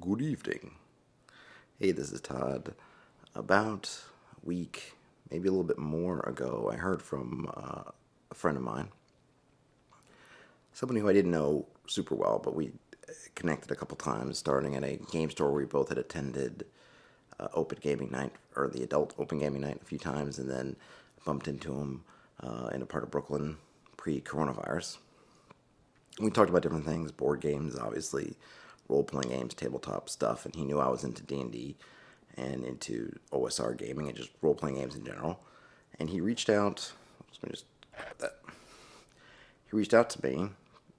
Good evening. Hey, this is Todd. About a week, maybe a little bit more ago, I heard from a friend of mine, somebody who I didn't know super well, but we connected a couple times, starting at a game store we both had attended open gaming night, or the adult open gaming night a few times, and then bumped into him in a part of Brooklyn pre-coronavirus. We talked about different things, board games, obviously, role-playing games, tabletop stuff, and he knew I was into D&D and into OSR gaming and just role-playing games in general. And he reached out, let me just grab that. He reached out to me,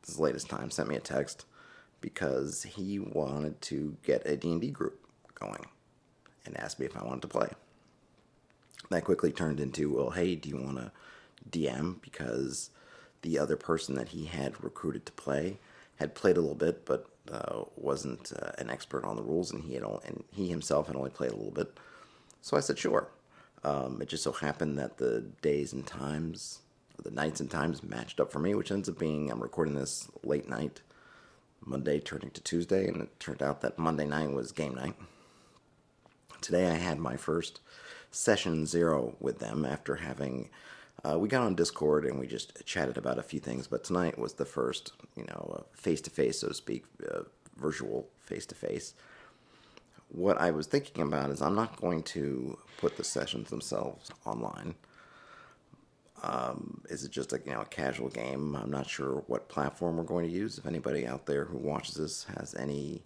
this is the latest time, sent me a text, because he wanted to get a D&D group going and asked me if I wanted to play. That quickly turned into, well, hey, do you want to DM? Because the other person that he had recruited to play had played a little bit, but wasn't an expert on the rules, and he himself had only played a little bit. So I said, sure. It just so happened that the days and times, the nights and times matched up for me, which ends up being, I'm recording this late night, Monday turning to Tuesday, and it turned out that Monday night was game night. Today I had my first session 0 with them after having, we got on Discord and we just chatted about a few things, but tonight was the first, face-to-face, so to speak, virtual face-to-face. What I was thinking about is I'm not going to put the sessions themselves online. Is it just a casual game? I'm not sure what platform we're going to use. If anybody out there who watches this has any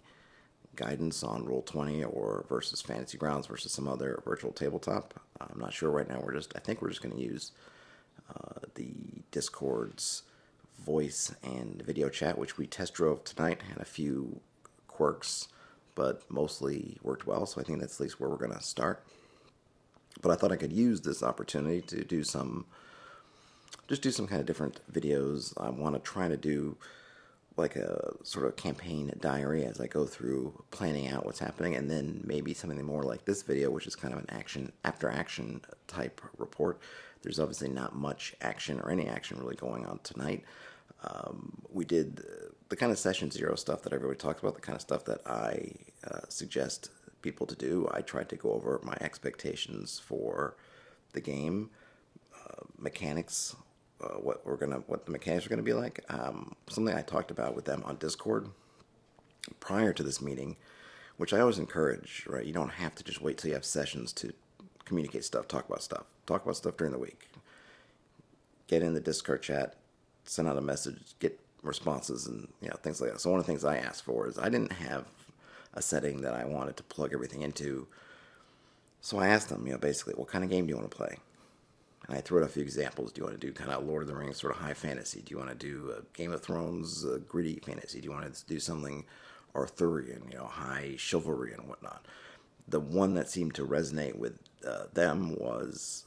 guidance on Roll20 or versus Fantasy Grounds versus some other virtual tabletop, I'm not sure right now. I think we're just going to use the Discord's voice and video chat, which we test drove tonight. Had a few quirks, but mostly worked well, so I think that's at least where we're going to start. But I thought I could use this opportunity to do some kind of different videos. I want to try to do like a sort of campaign diary as I go through planning out what's happening, and then maybe something more like this video, which is kind of an after action type report. There's obviously not much action or any action really going on tonight. We did the kind of session 0 stuff that everybody talks about, the kind of stuff that I suggest people to do. I tried to go over my expectations for the game, mechanics, what the mechanics are gonna be like. Something I talked about with them on Discord prior to this meeting, which I always encourage. Right, you don't have to just wait till you have sessions to communicate stuff, talk about stuff during the week. Get in the Discord chat, send out a message, get responses, and things like that. So one of the things I asked for is I didn't have a setting that I wanted to plug everything into. So I asked them, basically, what kind of game do you want to play? And I threw out a few examples. Do you want to do kind of Lord of the Rings sort of high fantasy? Do you want to do Game of Thrones gritty fantasy? Do you want to do something Arthurian, high chivalry and whatnot? The one that seemed to resonate with them was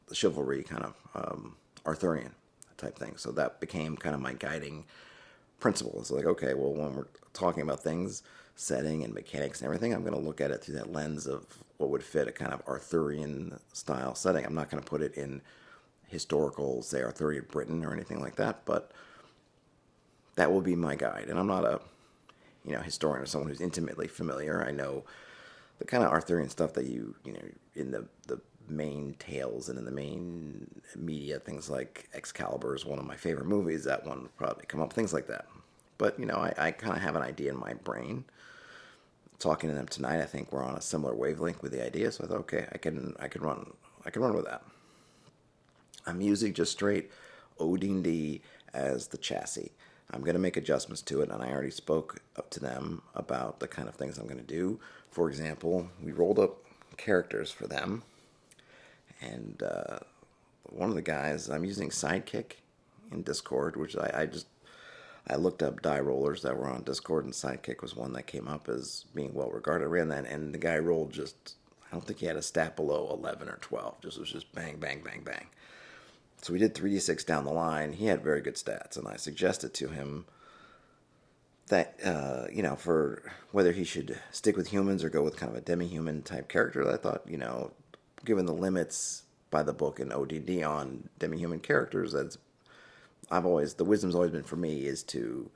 the chivalry kind of Arthurian type thing. So that became kind of my guiding principle. It's like, okay, well, when we're talking about things, setting and mechanics and everything, I'm going to look at it through that lens of what would fit a kind of Arthurian style setting. I'm not going to put it in historical, say, Arthurian Britain or anything like that, but that will be my guide. And I'm not a historian or someone who's intimately familiar. I know the kind of Arthurian stuff that in the main tales and in the main media, things like Excalibur is one of my favorite movies. That one would probably come up, things like that. But I kind of have an idea in my brain. Talking to them tonight, I think we're on a similar wavelength with the idea. So I thought, okay, I can run with that. I'm using just straight OD&D as the chassis. I'm going to make adjustments to it, and I already spoke up to them about the kind of things I'm going to do. For example, we rolled up characters for them, and one of the guys, I'm using Sidekick in Discord, which I looked up die rollers that were on Discord, and Sidekick was one that came up as being well regarded. I ran that, and the guy rolled I don't think he had a stat below 11 or 12. It was just bang, bang, bang, bang. So we did 3d6 down the line. He had very good stats, and I suggested to him that, for whether he should stick with humans or go with kind of a demi-human type character. I thought, given the limits by the book and OD&D on demi-human characters, the wisdom's always been for me is to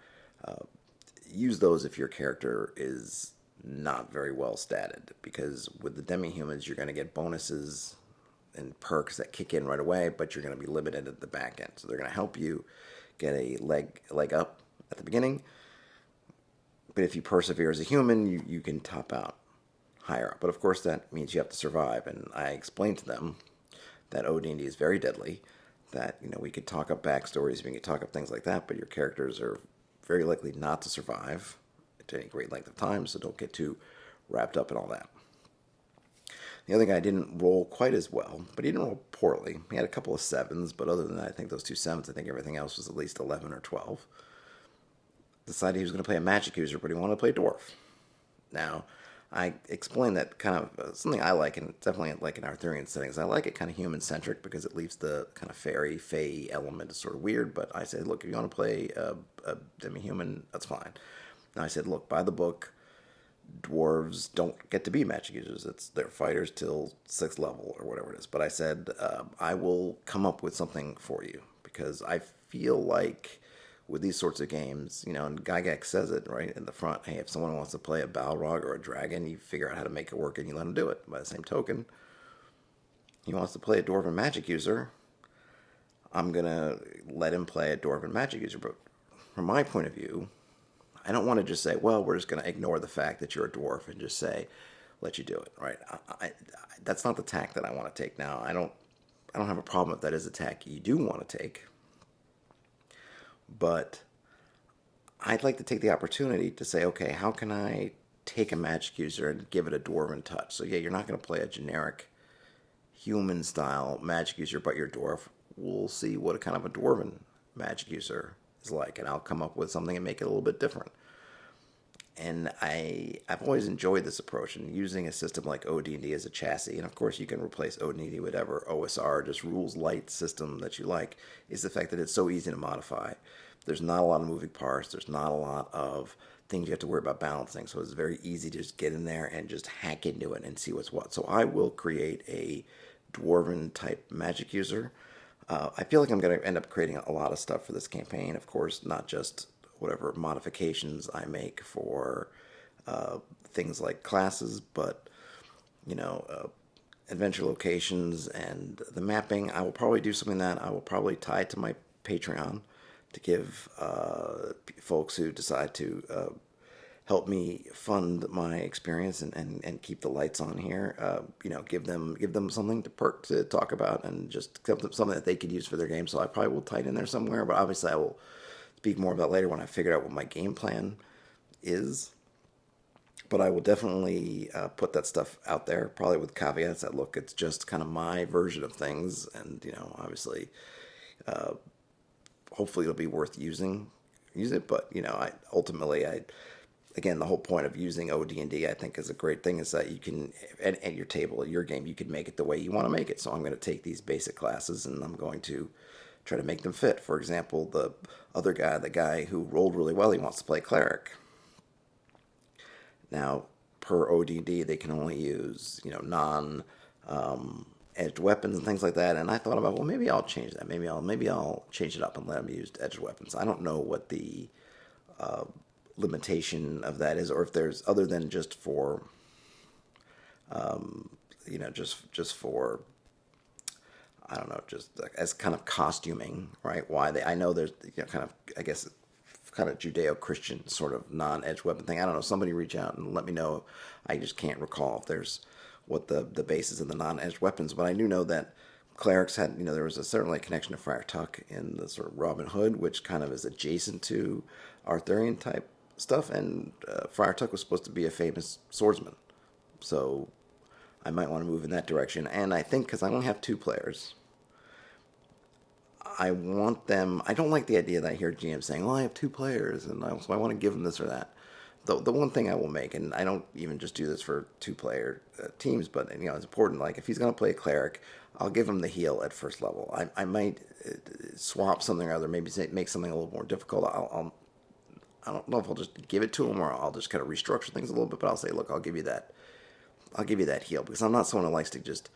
use those if your character is not very well statted, because with the demi-humans you're going to get bonuses and perks that kick in right away, but you're going to be limited at the back end. So they're going to help you get a leg up at the beginning, but if you persevere as a human, you can top out higher up. But of course that means you have to survive, and I explained to them that OD&D is very deadly, that we could talk up backstories, we could talk up things like that, but your characters are very likely not to survive to any great length of time, so don't get too wrapped up in all that. The other guy didn't roll quite as well, but he didn't roll poorly. He had a couple of 7s, but other than that, I think those 2 7s, I think everything else was at least 11 or 12. Decided he was going to play a magic user, but he wanted to play a dwarf. Now, I explained that kind of something I like, and definitely like in Arthurian settings. I like it kind of human-centric because it leaves the kind of fairy, fae element sort of weird, but I said, look, if you want to play a demi-human, that's fine. Now I said, look, by the book, dwarves don't get to be magic users. They're fighters till 6th level or whatever it is. But I said, I will come up with something for you, because I feel like with these sorts of games, and Gygax says it right in the front, hey, if someone wants to play a Balrog or a dragon, you figure out how to make it work and you let them do it. By the same token, he wants to play a dwarven magic user, I'm going to let him play a dwarven magic user. But from my point of view, I don't want to just say, well, we're just going to ignore the fact that you're a dwarf and just say, let you do it, right? That's not the tack that I want to take now. I don't have a problem if that is a tack you do want to take. But I'd like to take the opportunity to say, okay, how can I take a magic user and give it a dwarven touch? So yeah, you're not going to play a generic human-style magic user, but you're a dwarf. We'll see what a kind of a dwarven magic user is like, and I'll come up with something and make it a little bit different. And I've always enjoyed this approach, and using a system like OD&D as a chassis, and of course you can replace OD&D with whatever OSR, just rules light system that you like, is the fact that it's so easy to modify. There's not a lot of moving parts, there's not a lot of things you have to worry about balancing, so it's very easy to just get in there and just hack into it and see what's what. So I will create a dwarven type magic user. I feel like I'm going to end up creating a lot of stuff for this campaign, of course, not just whatever modifications I make for things like classes, but adventure locations and the mapping. I will probably do something that I will probably tie to my Patreon to give folks who decide to help me fund my experience and keep the lights on here. Give them something to talk about, and just give them something that they could use for their game. So I probably will tie it in there somewhere, but obviously I will speak more about later when I figure out what my game plan is. But I will definitely put that stuff out there, probably with caveats that, look, it's just kind of my version of things, and obviously, hopefully it'll be worth use it. But again, the whole point of using OD&D, I think, is a great thing, is that you can, at your table, at your game, you can make it the way you want to make it. So I'm going to take these basic classes and I'm going to try to make them fit. For example, the guy who rolled really well, he wants to play cleric. Now, per OD&D, they can only use, edged weapons and things like that. And I thought about, well, maybe I'll change that. Maybe I'll change it up and let them use edged weapons. I don't know what the limitation of that is, or if there's other than just for, just for, I don't know, just as kind of costuming, right? I know there's kind of, I guess, kind of Judeo-Christian sort of non-edged weapon thing. I don't know. Somebody reach out and let me know. I just can't recall if there's what the basis of the non-edged weapons, but I do know that clerics had, there was certainly a connection to Friar Tuck in the sort of Robin Hood, which kind of is adjacent to Arthurian type stuff, and Friar Tuck was supposed to be a famous swordsman, so I might want to move in that direction. And I think, because I only have 2 players, I don't like the idea that I hear GM saying, well, I have 2 players, and so I want to give them this or that. The one thing I will make, and I don't even just do this for 2-player teams, but it's important, like if he's going to play a cleric, I'll give him the heal at first level. I might swap something or other, maybe make something a little more difficult. I don't know if I'll just give it to him or I'll just kind of restructure things a little bit, but I'll say, look, I'll give you that heal, because I'm not someone who likes to just,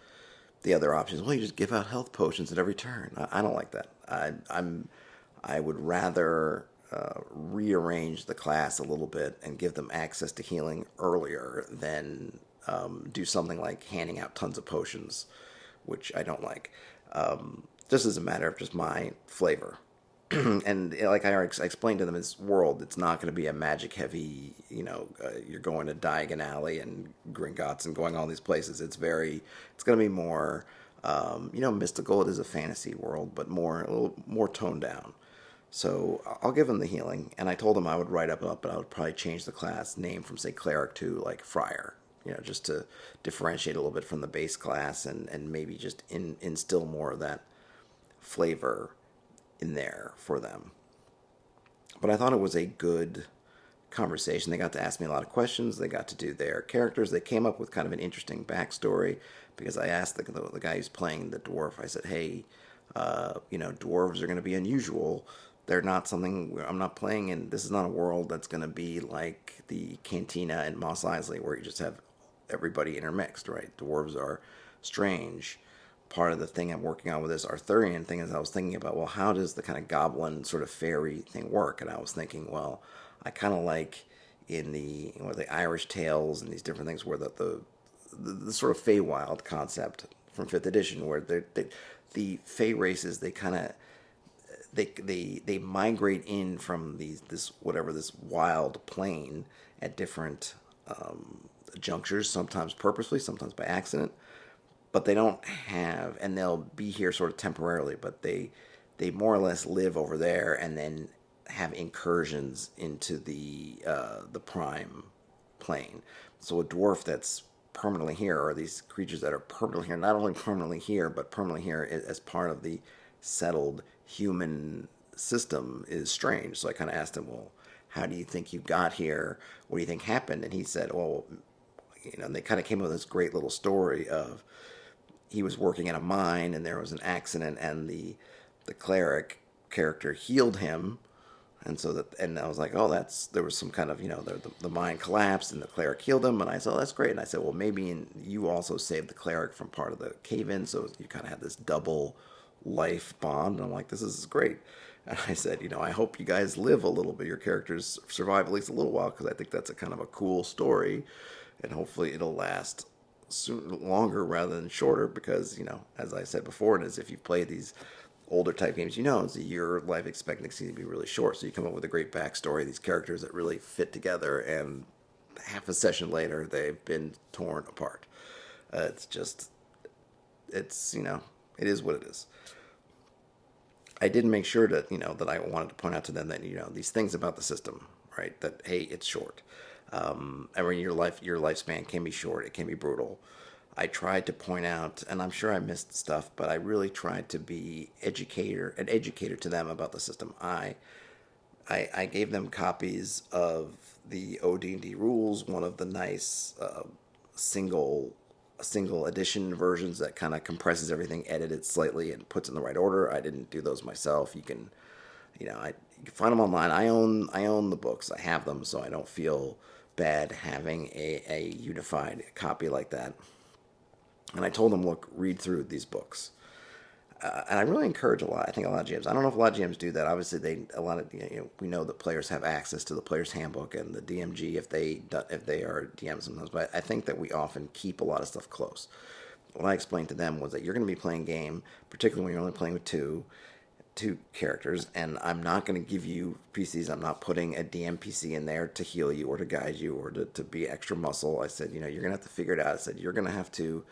the other options, well, you just give out health potions at every turn. I don't like that. I would rather rearrange the class a little bit and give them access to healing earlier than do something like handing out tons of potions, which I don't like. Just as a matter of just my flavor. And like I already explained to them, this world, it's not going to be a magic heavy, you're going to Diagon Alley and Gringotts and going all these places. It's going to be more, mystical. It is a fantasy world, but a little more toned down. So I'll give them the healing, and I told them I would write up, but I would probably change the class name from, say, cleric to like friar, just to differentiate a little bit from the base class, and maybe just instill more of that flavor in there for them. But I thought it was a good conversation. They got to ask me a lot of questions. They got to do their characters. They came up with kind of an interesting backstory, because I asked the guy who's playing the dwarf, I said, hey, dwarves are going to be unusual. They're not something I'm not playing in. This is not a world that's going to be like the Cantina and Mos Eisley, where you just have everybody intermixed, right? Dwarves are strange. Part of the thing I'm working on with this Arthurian thing is I was thinking about, well, how does the kind of goblin sort of fairy thing work? And I was thinking, well, I kind of like in the Irish tales and these different things where the sort of Feywild concept from 5th edition, where the Fey races, they kind of they migrate in from this wild plane at different junctures, sometimes purposely, sometimes by accident. But they don't have, and they'll be here sort of temporarily, but they more or less live over there and then have incursions into the prime plane. So a dwarf that's permanently here, or these creatures that are permanently here, not only permanently here, but permanently here as part of the settled human system, is strange. So I kind of asked him, well, how do you think you got here? What do you think happened? And he said, well, and they kind of came up with this great little story of, he was working in a mine and there was an accident, and the cleric character healed him, and I was like, oh, there was some kind of, the mine collapsed and the cleric healed him, and I said, oh, that's great. And I said, well, maybe you also saved the cleric from part of the cave-in, so you kind of had this double life bond. And I'm like, this is great. And I said, I hope you guys live a little bit, your characters survive at least a little while, because I think that's a kind of a cool story, and hopefully it'll last longer rather than shorter, because as I said before, and as if you've played these older type games, your life expectancy to be really short. So you come up with a great backstory, these characters that really fit together, and half a session later they've been torn apart. It is what it is. I did make sure that that I wanted to point out to them that these things about the system, right? That, hey, it's short. I mean, your lifespan can be short. It can be brutal. I tried to point out, and I'm sure I missed stuff, but I really tried to be an educator to them about the system. I gave them copies of the OD&D rules, one of the nice single edition versions that kind of compresses everything, edited slightly, and puts it in the right order. I didn't do those myself. You can find them online. I own the books. I have them, so I don't feel bad having a unified copy like that. And I told them, look, read through these books. And I really encourage a lot. I think a lot of GMs. I don't know if a lot of GMs do that. Obviously, we know that players have access to the player's handbook and the DMG if they are DMs sometimes. But I think that we often keep a lot of stuff close. What I explained to them was that you're going to be playing a game, particularly when you're only playing with two characters, and I'm not going to give you PCs. I'm not putting a DM PC in there to heal you or to guide you or to be extra muscle. I said, you're going to have to figure it out. I said, you're going to have to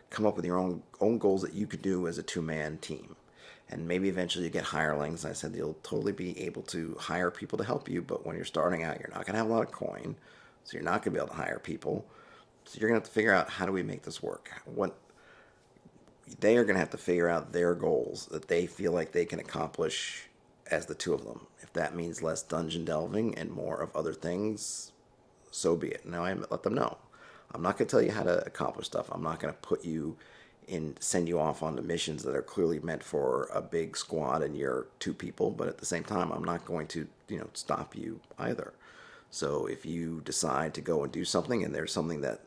come up with your own goals that you could do as a two-man team. And maybe eventually you get hirelings. I said, you'll totally be able to hire people to help you, but when you're starting out, you're not going to have a lot of coin, so you're not going to be able to hire people. So you're going to have to figure out, how do we make this work? They are going to have to figure out their goals that they feel like they can accomplish as the two of them. If that means less dungeon delving and more of other things, so be it. Now I let them know. I'm not going to tell you how to accomplish stuff. I'm not going to send you off onto missions that are clearly meant for a big squad and you're two people. But at the same time, I'm not going to, stop you either. So if you decide to go and do something and there's something that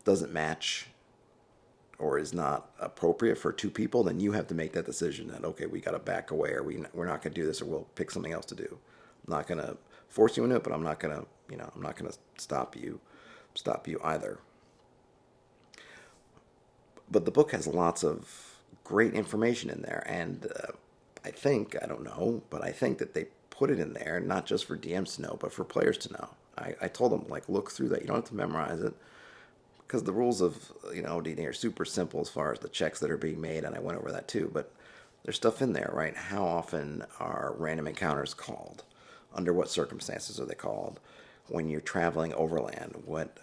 doesn't match or is not appropriate for two people, then you have to make that decision that, okay, we got to back away, or we're not going to do this, or we'll pick something else to do. I'm not gonna force you into it, but I'm not gonna, I'm not gonna stop you either. But the book has lots of great information in there, and I don't know, but I think that they put it in there not just for DMs to know, but for players to know. I told them, like, look through that. You don't have to memorize it because the rules of D&D are super simple as far as the checks that are being made, and I went over that too. But there's stuff in there, right? How often are random encounters called? Under what circumstances are they called? When you're traveling overland, what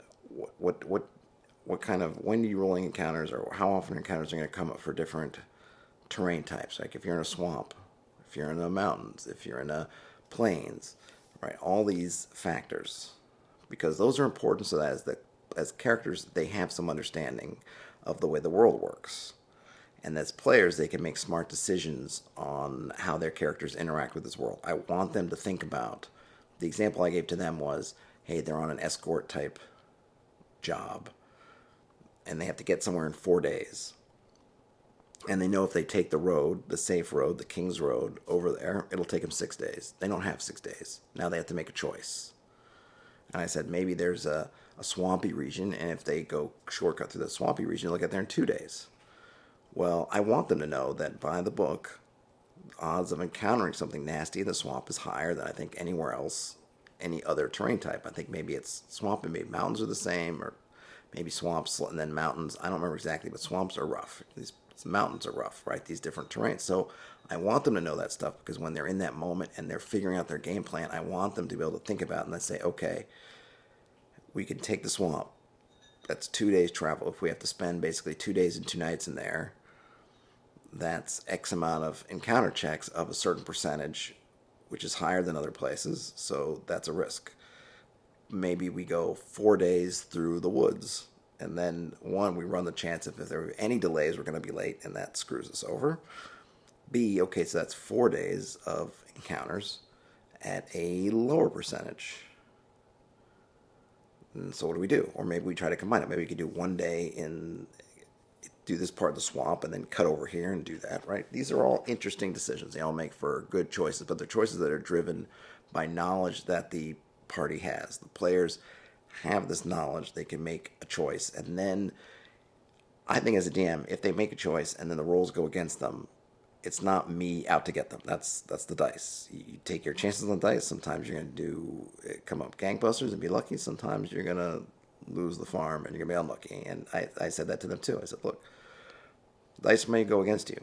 kind of, when do you rolling encounters, or how often encounters are going to come up for different terrain types? Like if you're in a swamp, if you're in the mountains, if you're in the plains, right? All these factors, because those are important, so that as characters they have some understanding of the way the world works, and as players they can make smart decisions on how their characters interact with this world. I want them to think about, the example I gave to them was, hey, they're on an escort type job and they have to get somewhere in 4 days. And they know if they take the road, the safe road, the King's Road over there, it'll take them 6 days. They don't have 6 days. Now they have to make a choice. And I said, maybe there's a swampy region, and if they go shortcut through the swampy region, they'll get there in 2 days. Well, I want them to know that by the book, odds of encountering something nasty in the swamp is higher than I think anywhere else, any other terrain type. I think maybe it's swamp and maybe mountains are the same, or maybe swamps and then mountains. I don't remember exactly, but swamps are rough. These mountains are rough, right? These different terrains. So I want them to know that stuff, because when they're in that moment and they're figuring out their game plan, I want them to be able to think about it and then say, okay, we can take the swamp. That's 2 days travel. If we have to spend basically 2 days and 2 nights in there, that's X amount of encounter checks of a certain percentage, which is higher than other places. So that's a risk. Maybe we go 4 days through the woods. And then, one, we run the chance if there are any delays, we're going to be late, and that screws us over. B, okay, so that's 4 days of encounters at a lower percentage. And so what do we do? Or maybe we try to combine it. Maybe we could do 1 day do this part of the swamp and then cut over here and do that, right? These are all interesting decisions. They all make for good choices, but they're choices that are driven by knowledge that the party has. The players have this knowledge, they can make a choice, and then I think as a DM, if they make a choice and then the rolls go against them, it's not me out to get them. That's the dice. You take your chances on the dice. Sometimes you're going to come up gangbusters and be lucky. Sometimes you're going to lose the farm and you're going to be unlucky. And I said that to them too. I said, look, dice may go against you.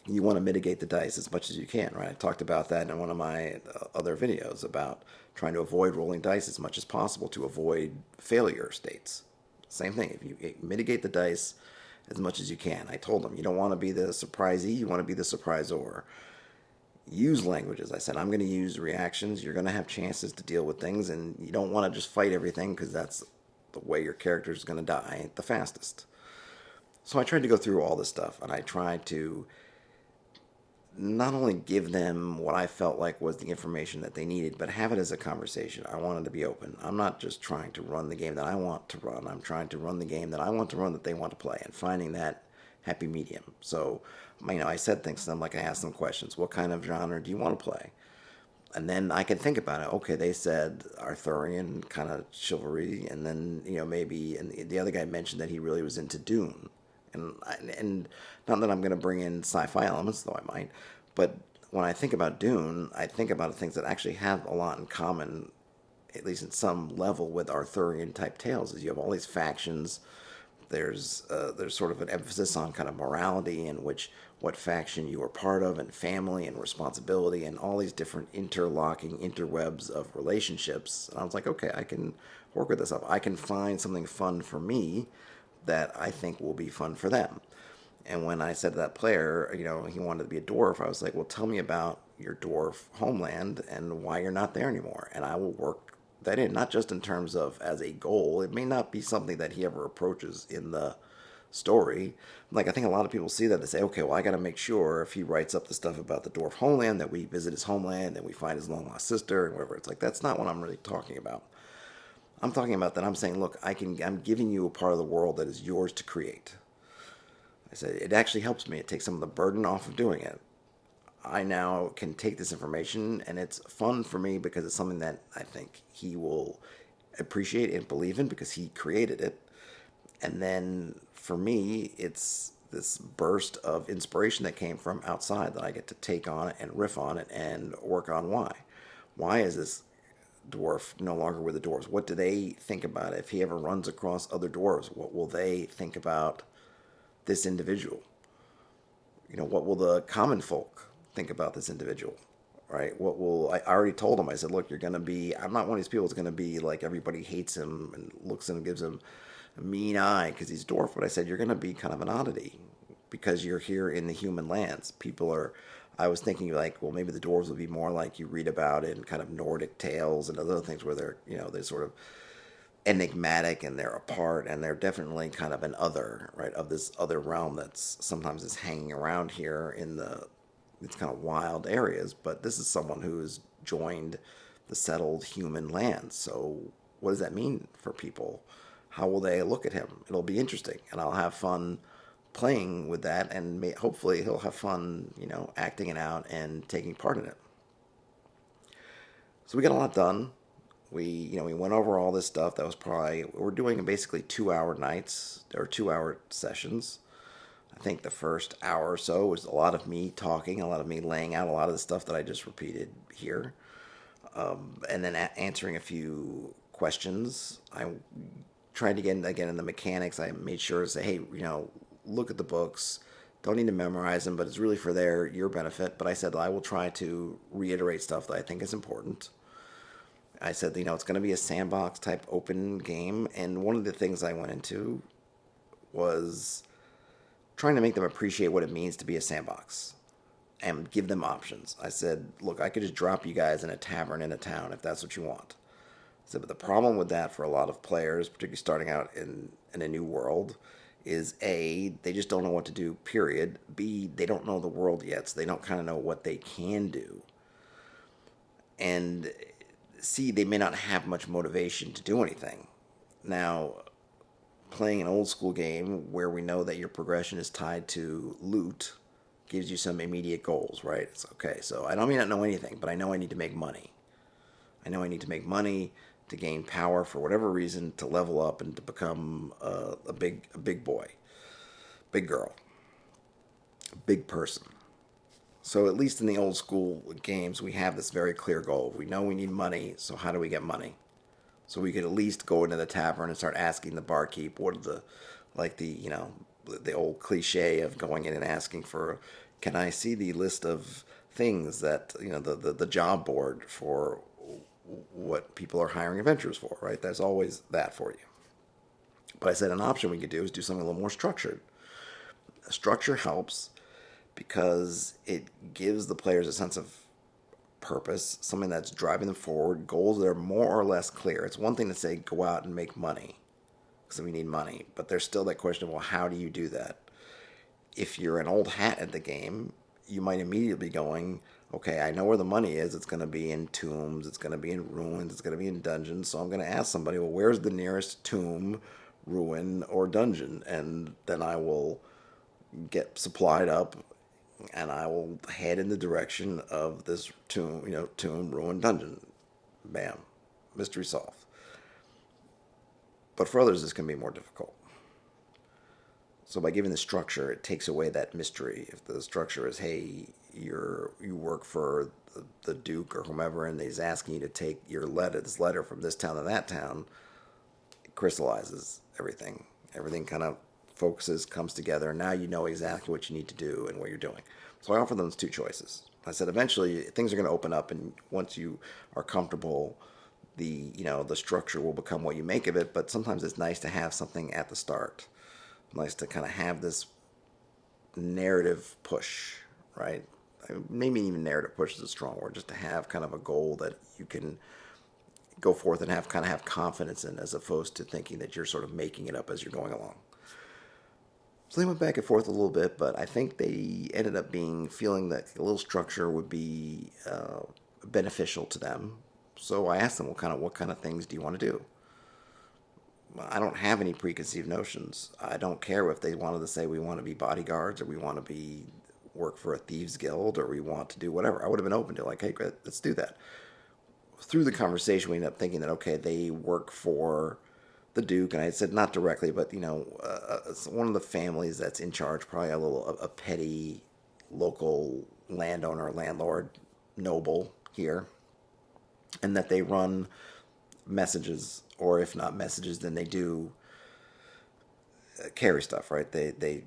You want to mitigate the dice as much as you can, right? I talked about that in one of my other videos about trying to avoid rolling dice as much as possible to avoid failure states. Same thing. If you mitigate the dice as much as you can. I told them, you don't want to be the surprisee, you want to be the surprisor. Use languages. I said, I'm going to use reactions. You're going to have chances to deal with things, and you don't want to just fight everything, because that's the way your character is going to die the fastest. So I tried to go through all this stuff, and I tried to not only give them what I felt like was the information that they needed, but have it as a conversation. I wanted to be open. I'm not just trying to run the game that I want to run. I'm trying to run the game that I want to run, that they want to play, and finding that happy medium. So, I said things to them, like I asked them questions. What kind of genre do you want to play? And then I could think about it. Okay, they said Arthurian, kind of chivalry, and then, maybe, and the other guy mentioned that he really was into Dune. And not that I'm going to bring in sci-fi elements, though I might, but when I think about Dune, I think about things that actually have a lot in common, at least at some level, with Arthurian-type tales. Is you have all these factions. There's sort of an emphasis on kind of morality, and what faction you are part of, and family and responsibility, and all these different interlocking interwebs of relationships. And I was like, okay, I can work with this up. I can find something fun for me that I think will be fun for them. And when I said to that player, he wanted to be a dwarf, I was like, well, tell me about your dwarf homeland and why you're not there anymore. And I will work that in, not just in terms of as a goal. It may not be something that he ever approaches in the story. Like, I think a lot of people see that, they say, okay, well, I got to make sure if he writes up the stuff about the dwarf homeland, that we visit his homeland, and we find his long lost sister, and whatever. It's like, that's not what I'm really talking about. I'm talking about that I'm saying, look, I'm giving you a part of the world that is yours to create. I said, it actually helps me. It takes some of the burden off of doing it. I now can take this information, and it's fun for me because it's something that I think he will appreciate and believe in because he created it. And then for me, it's this burst of inspiration that came from outside that I get to take on it and riff on it and work on why. Why is this dwarf no longer with the dwarves? What do they think about it? If he ever runs across other dwarves, what will they think about this individual? What will the common folk think about this individual? Right? I already told him, I said, look, you're going to be, I'm not one of these people that's going to be like everybody hates him and looks at him and gives him a mean eye because he's dwarf. But I said, you're going to be kind of an oddity because you're here in the human lands. I was thinking like, well, maybe the dwarves will be more like you read about in kind of Nordic tales and other things where they're sort of enigmatic and they're apart and they're definitely kind of an other, right, of this other realm that's sometimes is hanging around here in these kind of wild areas. But this is someone who has joined the settled human lands. So what does that mean for people? How will they look at him? It'll be interesting, and I'll have fun playing with that, and hopefully he'll have fun, acting it out and taking part in it. So we got a lot done. We went over all this stuff. That was we're doing basically 2-hour nights or 2-hour sessions. I think the first hour or so was a lot of me talking, a lot of me laying out a lot of the stuff that I just repeated here, and then answering a few questions. I tried to get again in the mechanics. I made sure to say, hey, look at the books. Don't need to memorize them, but it's really for your benefit. But I said I will try to reiterate stuff that I think is important. I said, it's going to be a sandbox type open game. And one of the things I went into was trying to make them appreciate what it means to be a sandbox and give them options. I said, look, I could just drop you guys in a tavern in a town if that's what you want. I said, but the problem with that for a lot of players, particularly starting out in a new world, is A, they just don't know what to do, period. B, they don't know the world yet, so they don't kind of know what they can do. And C, they may not have much motivation to do anything. Now, playing an old school game where we know that your progression is tied to loot gives you some immediate goals, right? It's okay, so I may not know anything, but I know I need to make money. I know I need to make money to gain power for whatever reason, to level up and to become a big boy, big girl, big person. So at least in the old school games, we have this very clear goal. We know we need money, so how do we get money? So we could at least go into the tavern and start asking the barkeep what are the old cliche of going in and asking for, can I see the list of things that, the job board for what people are hiring adventurers for, right? There's always that for you. But I said an option we could do is do something a little more structured. Structure helps because it gives the players a sense of purpose, something that's driving them forward, goals that are more or less clear. It's one thing to say, go out and make money, because we need money. But there's still that question of, well, how do you do that? If you're an old hat at the game, you might immediately be going, okay, I know where the money is. It's going to be in tombs. It's going to be in ruins. It's going to be in dungeons. So I'm going to ask somebody, well, where's the nearest tomb, ruin, or dungeon? And then I will get supplied up, and I will head in the direction of this tomb, ruin, dungeon. Bam. Mystery solved. But for others, this can be more difficult. So by giving the structure, it takes away that mystery. If the structure is, hey, you work for the Duke or whomever, and he's asking you to take this letter from this town to that town, it crystallizes everything. Everything kind of focuses, comes together, and now you know exactly what you need to do and what you're doing. So I offer them 2 choices. I said eventually things are going to open up, and once you are comfortable, the structure will become what you make of it. But sometimes it's nice to have something at the start. Nice to kind of have this narrative push, right? Maybe even narrative push is a strong word, just to have kind of a goal that you can go forth and have confidence in, as opposed to thinking that you're sort of making it up as you're going along. So they went back and forth a little bit, but I think they ended up feeling that a little structure would be beneficial to them. So I asked them, what kind of things do you want to do? I don't have any preconceived notions. I don't care if they wanted to say we want to be bodyguards or we want to be work for a thieves guild or we want to do whatever, I would have been open to like, hey, great, let's do that. Through the conversation, we ended up thinking that, okay, they work for the Duke, and I said not directly, but it's one of the families that's in charge, probably a petty local landowner, landlord, noble here, and that they run messages, or if not messages, then they do carry stuff, right? The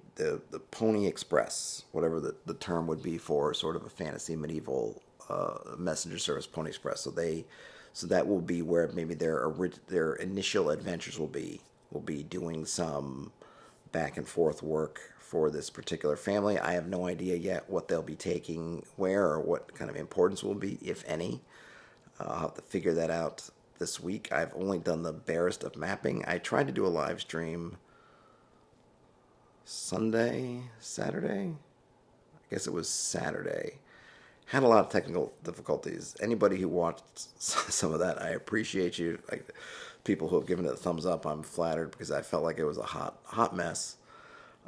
Pony Express, whatever the term would be for sort of a fantasy medieval messenger service, Pony Express. So that will be where maybe their initial adventures will be doing some back and forth work for this particular family. I have no idea yet what they'll be taking where or what kind of importance will be, if any. I'll have to figure that out this week. I've only done the barest of mapping. I tried to do a live stream Saturday. I guess it was Saturday. Had a lot of technical difficulties. Anybody who watched some of that, I appreciate you. Like people who have given it a thumbs up, I'm flattered because I felt like it was a hot mess.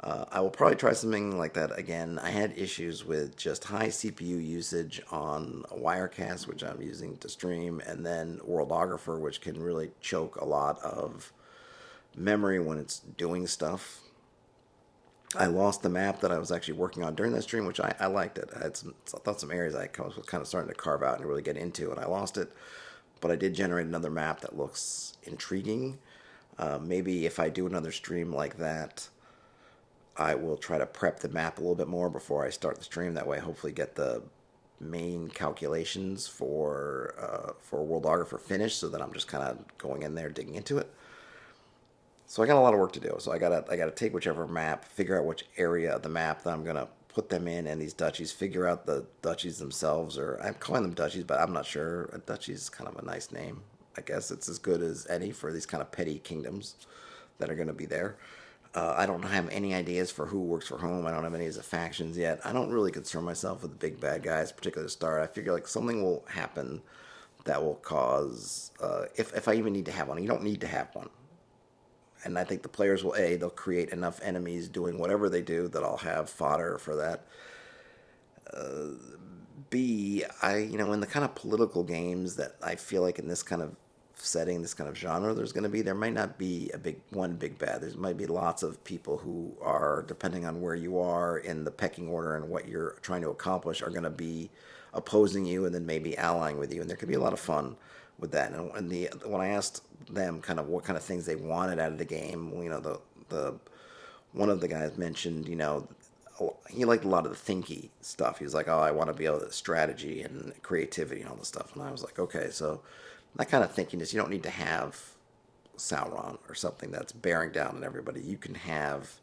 I will probably try something like that again. I had issues with just high CPU usage on Wirecast, which I'm using to stream, and then Worldographer, which can really choke a lot of memory when it's doing stuff. I lost the map that I was actually working on during that stream, which I liked it. I thought some areas I was kind of starting to carve out and really get into, and I lost it. But I did generate another map that looks intriguing. Maybe if I do another stream like that, I will try to prep the map a little bit more before I start the stream. That way, hopefully get the main calculations for Worldographer finished, so that I'm just kind of going in there, digging into it. So I got a lot of work to do. So I gotta take whichever map, figure out which area of the map that I'm gonna put them in, and these duchies, figure out the duchies themselves, or I'm calling them duchies, but I'm not sure. A duchy is kind of a nice name. I guess it's as good as any for these kind of petty kingdoms that are gonna be there. I don't have any ideas for who works for whom. I don't have any of the factions yet. I don't really concern myself with the big bad guys, particularly to start. I figure like something will happen that will cause, if I even need to have one. You don't need to have one. And I think the players will, they'll create enough enemies doing whatever they do that I'll have fodder for that. B, in the kind of political games that I feel like in this kind of setting, this kind of genre, there might not be one big bad. There might be lots of people who are, depending on where you are in the pecking order and what you're trying to accomplish, are going to be opposing you and then maybe allying with you. And there could be a lot of fun with that. And when I asked them kind of what kind of things they wanted out of the game, the one of the guys mentioned, he liked a lot of the thinky stuff. He was like, oh, I want to be able to strategy and creativity and all this stuff. And I was like, okay, so that kind of thinkiness, you don't need to have Sauron or something that's bearing down on everybody. You can have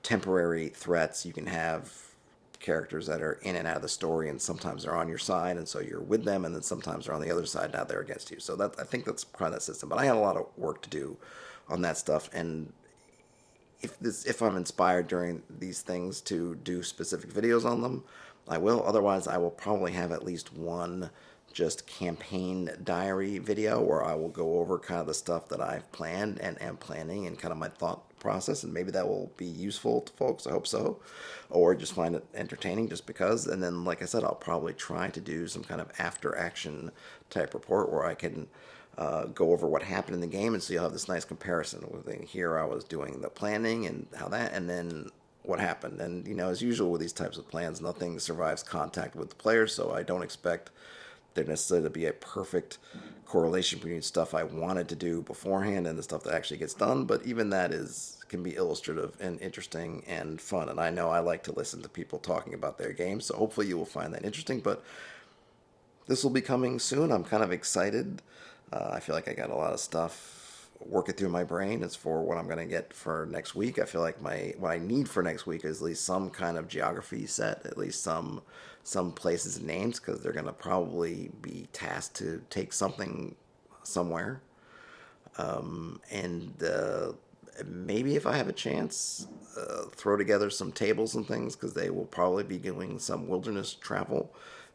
temporary threats. You can have characters that are in and out of the story, and sometimes they're on your side, and so you're with them, and then sometimes they're on the other side, now they're against you. So I think that's part of that system. But I had a lot of work to do on that stuff, and if I'm inspired during these things to do specific videos on them, I will. Otherwise, I will probably have at least one just campaign diary video where I will go over kind of the stuff that I've planned and am planning and kind of my thought process, and maybe that will be useful to folks. I hope so, or just find it entertaining just because. And then, like I said, I'll probably try to do some kind of after action type report where I can go over what happened in the game, and so you'll have this nice comparison. Here I was doing the planning and how that, and then what happened. And as usual with these types of plans, nothing survives contact with the players, so I don't expect there necessarily to be a perfect correlation between stuff I wanted to do beforehand and the stuff that actually gets done. But even that can be illustrative and interesting and fun. And I know I like to listen to people talking about their games, so hopefully you will find that interesting. But this will be coming soon. I'm kind of excited. I feel like I got a lot of stuff working through my brain as for what I'm going to get for next week. I feel like what I need for next week is at least some kind of geography set, at least some places and names, because they're going to probably be tasked to take something somewhere. And maybe if I have a chance, throw together some tables and things, because they will probably be doing some wilderness travel.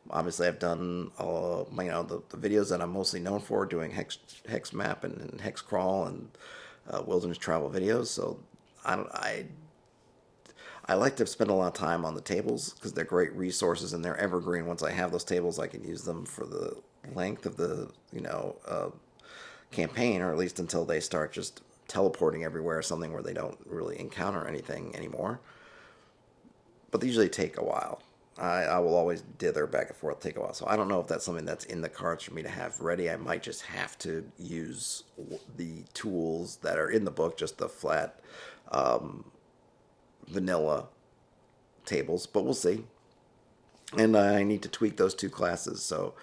Obviously, I've done the videos that I'm mostly known for, doing hex map and hex crawl and wilderness travel videos. So I'm I like to spend a lot of time on the tables because they're great resources and they're evergreen. Once I have those tables, I can use them for the length of the campaign, or at least until they start just teleporting everywhere, something where they don't really encounter anything anymore. But they usually take a while. I will always dither back and forth, take a while. So I don't know if that's something that's in the cards for me to have ready. I might just have to use the tools that are in the book, just the flat vanilla tables, but we'll see. And I need to tweak those two classes. So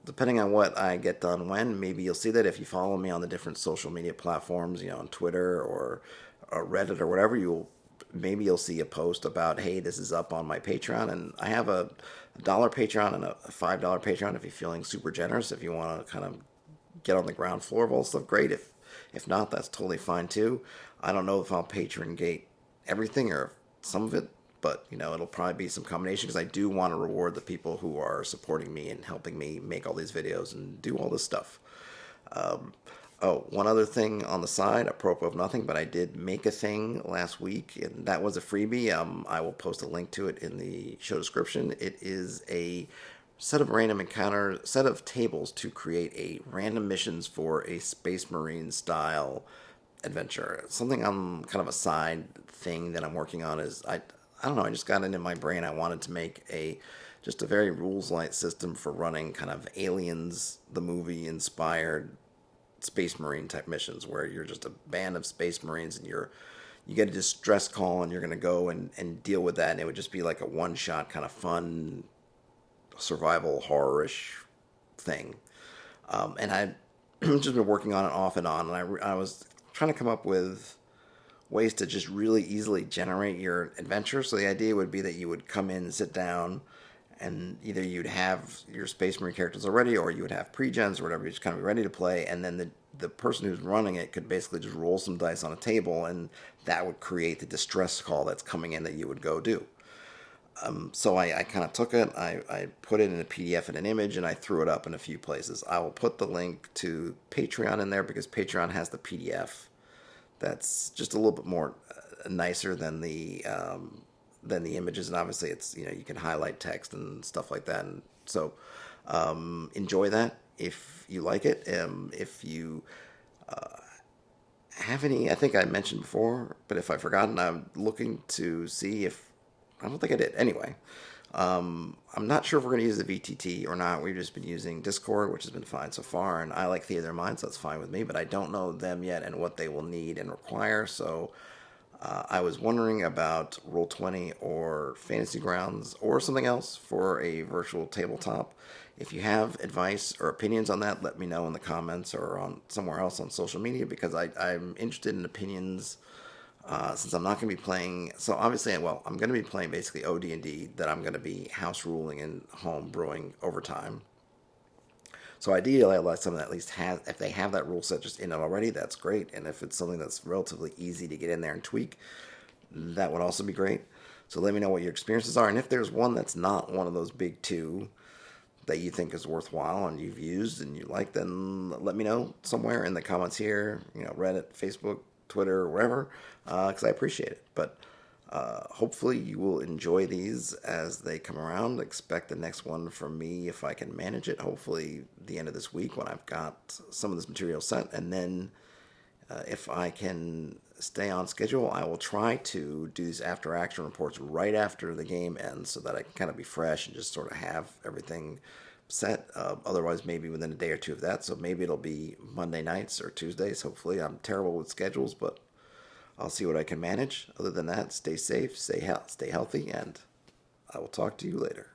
depending on what I get done when, maybe you'll see that if you follow me on the different social media platforms, on Twitter or Reddit or whatever, maybe you'll see a post about, hey, this is up on my Patreon. And I have a $1 Patreon and a $5 Patreon if you're feeling super generous. If you want to kind of get on the ground floor of all stuff, great. If not, that's totally fine too. I don't know if I'll patron gate everything or some of it, but it'll probably be some combination because I do want to reward the people who are supporting me and helping me make all these videos and do all this stuff. One other thing on the side, apropos of nothing, but I did make a thing last week, and that was a freebie. I will post a link to it in the show description. It is a set of tables to create a random missions for a Space Marine style adventure. Something I'm kind of a side thing that I'm working on is I don't know, I just got it in my brain. I wanted to make just a very rules light system for running kind of Aliens the movie inspired Space Marine type missions where you're just a band of Space Marines and you get a distress call and you're going to go and deal with that, and it would just be like a one shot kind of fun survival horror-ish thing. And I've just been working on it off and on, and I was trying to come up with ways to just really easily generate your adventure. So the idea would be that you would come in, sit down, and either you'd have your Space Marine characters already, or you would have pre-gens or whatever, you just kind of be ready to play, and then the person who's running it could basically just roll some dice on a table, and that would create the distress call that's coming in that you would go do. So I kind of took it, I put it in a PDF and an image, and I threw it up in a few places. I will put the link to Patreon in there because Patreon has the PDF that's just a little bit more nicer than the images, and obviously it's you can highlight text and stuff like that, and so enjoy that if you like it. If you have any, I think I mentioned before, but if I've forgotten, I'm looking to see if I don't think I did. Anyway, I'm not sure if we're going to use the VTT or not. We've just been using Discord, which has been fine so far, and I like Theater of Mind, so that's fine with me, but I don't know them yet and what they will need and require, so I was wondering about Roll20 or Fantasy Grounds or something else for a virtual tabletop. If you have advice or opinions on that, let me know in the comments or on somewhere else on social media, because I'm interested in opinions. Since I'm not going to be playing, so obviously, I'm going to be playing basically OD&D that I'm going to be house ruling and home brewing over time. So ideally, I'd like someone that at least has, if they have that rule set just in it already, that's great. And if it's something that's relatively easy to get in there and tweak, that would also be great. So let me know what your experiences are. And if there's one that's not one of those big two that you think is worthwhile and you've used and you like, then let me know somewhere in the comments here, Reddit, Facebook, Twitter, wherever, because I appreciate it. But hopefully you will enjoy these as they come around. Expect the next one from me if I can manage it. Hopefully the end of this week when I've got some of this material set. And then if I can stay on schedule, I will try to do these after action reports right after the game ends so that I can kind of be fresh and just sort of have everything set. Otherwise, maybe within a day or two of that. So maybe it'll be Monday nights or Tuesdays. Hopefully, I'm terrible with schedules, but I'll see what I can manage. Other than that, stay safe, stay healthy, and I will talk to you later.